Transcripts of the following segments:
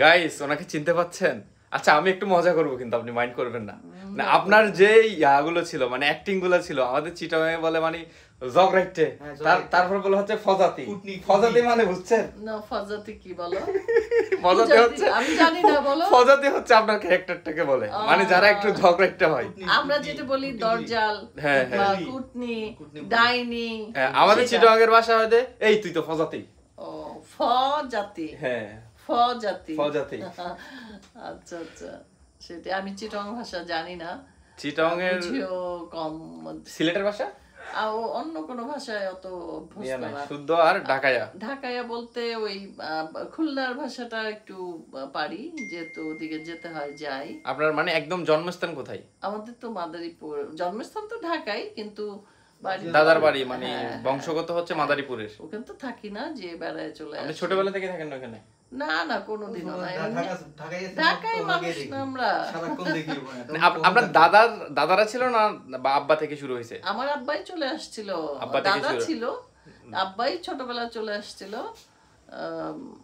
Guys ওনাকে চিনতে পাচ্ছেন? আচ্ছা আমি একটু মজা করব কিন্তু আপনি মাইন্ড করবেন না। না আপনার যে ইয়াগুলো ছিল মানে অ্যাক্টিং গুলো ছিল আমাদের চিটাগাঙে বলে মানে জগরাইটে, তারপর বলে হচ্ছে ফজাতি। ফজাতি মানে বুঝছেন? না ফজাতি কি বলো? ফজাতি হচ্ছে আমি জানি না, বলো। ফজাতি হচ্ছে আপনার ক্যারেক্টারটাকে বলে, মানে যারা একটু ঝগড়াইটে হয়। আমরা যেটা বলি দরজাল বা কুটনি, ডাইনি। হ্যাঁ আমাদের চিটাগাঙের ভাষা হয়তো এই তুই তো ফজাতি। ও ফজাতি। হ্যাঁ ফজাতি। ফজাতি। আচ্ছা আচ্ছা, সেটা আমি চিটাগাং ভাষা জানি না। চিটাগাং এর কম। সিলেটের ভাষা আর অন্য কোন ভাষায় অত অভ্যস্ত না। শুদ্ধ আর ঢাকায়া। ঢাকায়া বলতে ওই খুলনার ভাষাটা একটু পারি, যেহেতু ওদিকে যেতে হয় যাই। আপনার মানে একদম জন্মস্থান কোথায়? আমাদের তো মাদারীপুর, জন্মস্থান তো ঢাকায়, কিন্তু দাদার বাড়ি মানে বংশগত হচ্ছে মাদারীপুরের। ওখানে তো থাকি না, যে বেড়ায় চলে আসি। আপনি ছোটবেলা থেকে থাকেন না ওখানে? না না কোনোদিনও না। ঢাকায় মানুষ না আমরা। আপনার দাদারা ছিল না বা আব্বা থেকে শুরু হয়েছে? আমার আব্বাই চলে আসছিল, দাদা ছিল, আব্বাই ছোটবেলা চলে আসছিল।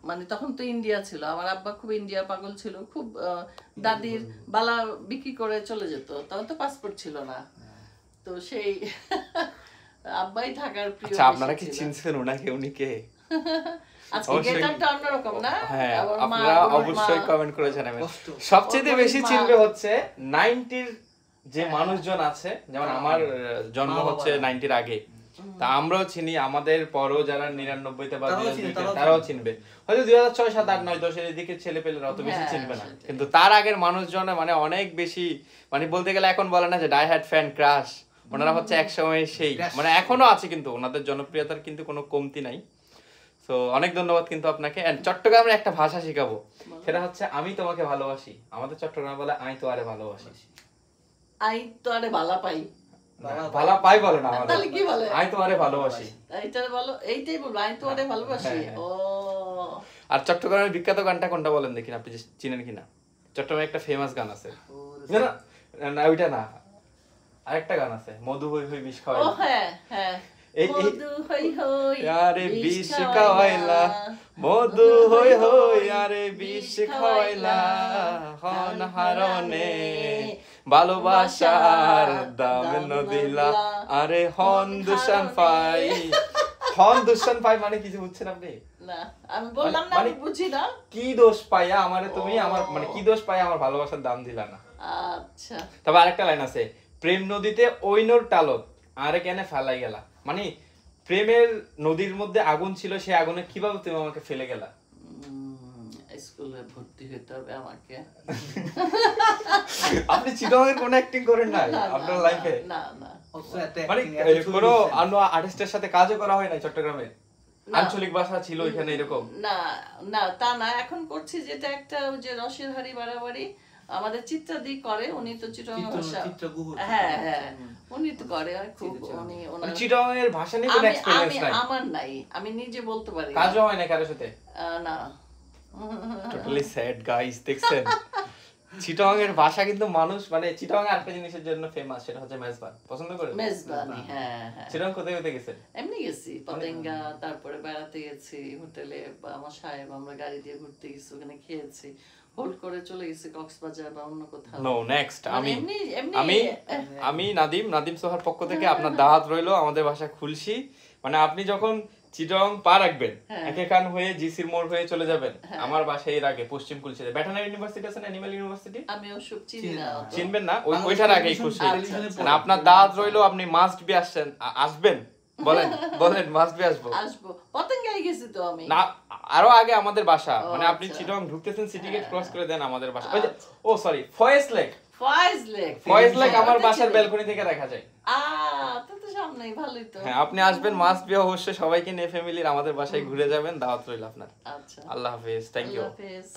মানে তখন তো ইন্ডিয়া ছিল, আমার আব্বা খুব ইন্ডিয়া পাগল ছিল, খুব দাদির বালা বিক্রি করে চলে যেত, তখন তো পাসপোর্ট ছিল না, তো সেই আব্বাই ঢাকার প্রিয়। আচ্ছা আপনারা কি চিনছেন ওনাকে? উনি কে? আজকে গেটআপটা অন্যরকম না? হ্যাঁ আপনারা অবশ্যই কমেন্ট করে জানাবেন। সবচেয়ে বেশি চিনবে হচ্ছে 90 যে মানুষজন আছে, যেমন আমার জন্ম হচ্ছে 90 আগে, তা আমরাও চিনি, আমাদের পরও যারা 99 তে বা 2002 তারাও চিনবে। হয়তো 2006 7 8 9 10 এর দিকে ছেলেপেলেরা অত বেশি চিনবে না, কিন্তু তার আগের মানুষজন মানে অনেক বেশি, মানে বলতে গেলে এখন বলে না যে ডাই হ্যাড ফ্যান ক্রাশ, ওনারা হচ্ছে একসময় সেই, মানে এখনো আছে, কিন্তু ওনাদের জনপ্রিয়তার কিন্তু কোনো কমতি নাই। তো অনেক ধন্যবাদ কিন্তু আপনাকে। এন্ড চট্টগ্রামের একটা ভাষা শিখাবো, সেটা হচ্ছে আমি তোমাকে ভালোবাসি। আমাদের চট্টগ্রামে বলে আই তো আরে ভালোবাসি। আই তো আরে ভালা পাই। ভালা পাই বলে না, আমাদের তাহলে কি বলে? আই তো আরে ভালোবাসি। এইটারে বলো, এইটাই বলবো, আই তো আরে ভালোবাসি। ও আর চট্টগ্রামের বিখ্যাত গানটা কোনটা বলেন দেখি, আপনি চিনেন কিনা? চট্টগ্রামে একটা ফেমাস গান আছে, না ওইটা না, আরেকটা গান আছে, মধু হই হই বিষ খাওয়াই। ও হ্যাঁ হ্যাঁ, মধু হই হই আরে বিষ খাওয়াইলা, মধু হই হই আরে বিষ খাওয়াইলা, হন হারনে ভালোবাসার দাম ন দিলা, আরে হন দুশান পাই। হন দুশান পাই মানে কিছু বুঝছেন আপনি? না আমি বললাম না, আমি বুঝি না। কি দোষ পাইয়া আমারে তুমি, আমার মানে কি দোষ পাইয়া আমার ভালোবাসার দাম দিলা না। আচ্ছা তবে আরেকটা লাইন আছে, প্রেম নদীতে ওইনোর টালত আরে কেনে ফেলাই গেলা, মানে প্রেমের নদীর মধ্যে আগুন ছিল, সেই আগুনে কিভাবে তুমি আমাকে ফেলে গেলা। স্কুলে ভর্তি হতে হবে আমাকে। আপনি চিটাগাংয়ের কোন অ্যাক্টিং করেন না আপনার লাইফে? না না, মানে কোন অন্য আর্টিস্টের সাথে কাজও করা হয় না চট্টগ্রামে? আঞ্চলিক ভাষা ছিল এখানে এরকম? না না তা না, এখন করছি যেটা একটা ওই যে রসের হাড়ি বাড়াবাড়ি আমাদের চিত্রাদি করে, উনি তো চিটাগাং ভাষা, হ্যাঁ হ্যাঁ উনি তো করে খুব, উনি ওনার চিটাগাংয়ের ভাষা নিয়ে কোনো এক্সপেরিয়েন্স নাই? আমার নাই, আমি নিজে বলতে পারি। কাজও হয় না কারোর সাথে? না। টোটালি স্যাড গাইস, দেখছেন চিটাগাংয়ের ভাষা কিন্তু মানুষ, মানে চিটাগাং আরেকটা জিনিসের জন্য ফেমাস, সেটা হচ্ছে মেজবান। পছন্দ করেন মেজবানি? হ্যাঁ হ্যাঁ। চিটাগাং কোথায় কোথায় গেছেন? এমনি গেছি পতেঙ্গা, তারপরে বেড়াতে গেছি হোটেলে, আমার সাহেব আমরা গাড়ি দিয়ে ঘুরতে গেছি, ওখানে খেয়েছি, হোল্ড করে চলে গেছি কক্সবাজার বা অন্য কোথাও। নো নেক্সট আমি আমি নাদিম সোহার পক্ষ থেকে আপনার দাওয়াত রইলো আমাদের বাসা খুলশি। মানে আপনি যখন চিটাগাং পা রাখবেন, একেকান হয়ে জিসির মোড় হয়ে চলে যাবেন, আমার বাসায় এর আগে পশ্চিম খুলশিতে ভেটেরিনারি ইউনিভার্সিটি আছে না, অ্যানিমাল ইউনিভার্সিটি, আমি ওসব চিনি না। চিনবেন না? ওইটার আগেই খুলশি। মানে আপনার দাওয়াত রইলো, আপনি মাস্ট বি আসবেন। বলেন বলেন, মাস্ট বি আসবো। পতেঙ্গায় গেছি তো আমি, না আরো আগে আমাদের বাসা, মানে আপনি চিটাগাং ঢুকতেছেন, সিটি গেট ক্রস করে দেন আমাদের বাসা। ও সরি, ফয়েজ লেক আমার বাসার ব্যালকনি থেকে দেখা যায়। তো সামনেই, ভালোই তো। হ্যাঁ আপনি আসবেন, মাস্ট বি অবশ্যই সবাইকে নিয়ে ফ্যামিলির আমাদের বাসায় ঘুরে যাবেন, দাওয়াত রইল আপনার। আচ্ছা, আল্লাহ হাফেজ, থ্যাংক ইউ। আল্লাহ হাফেজ।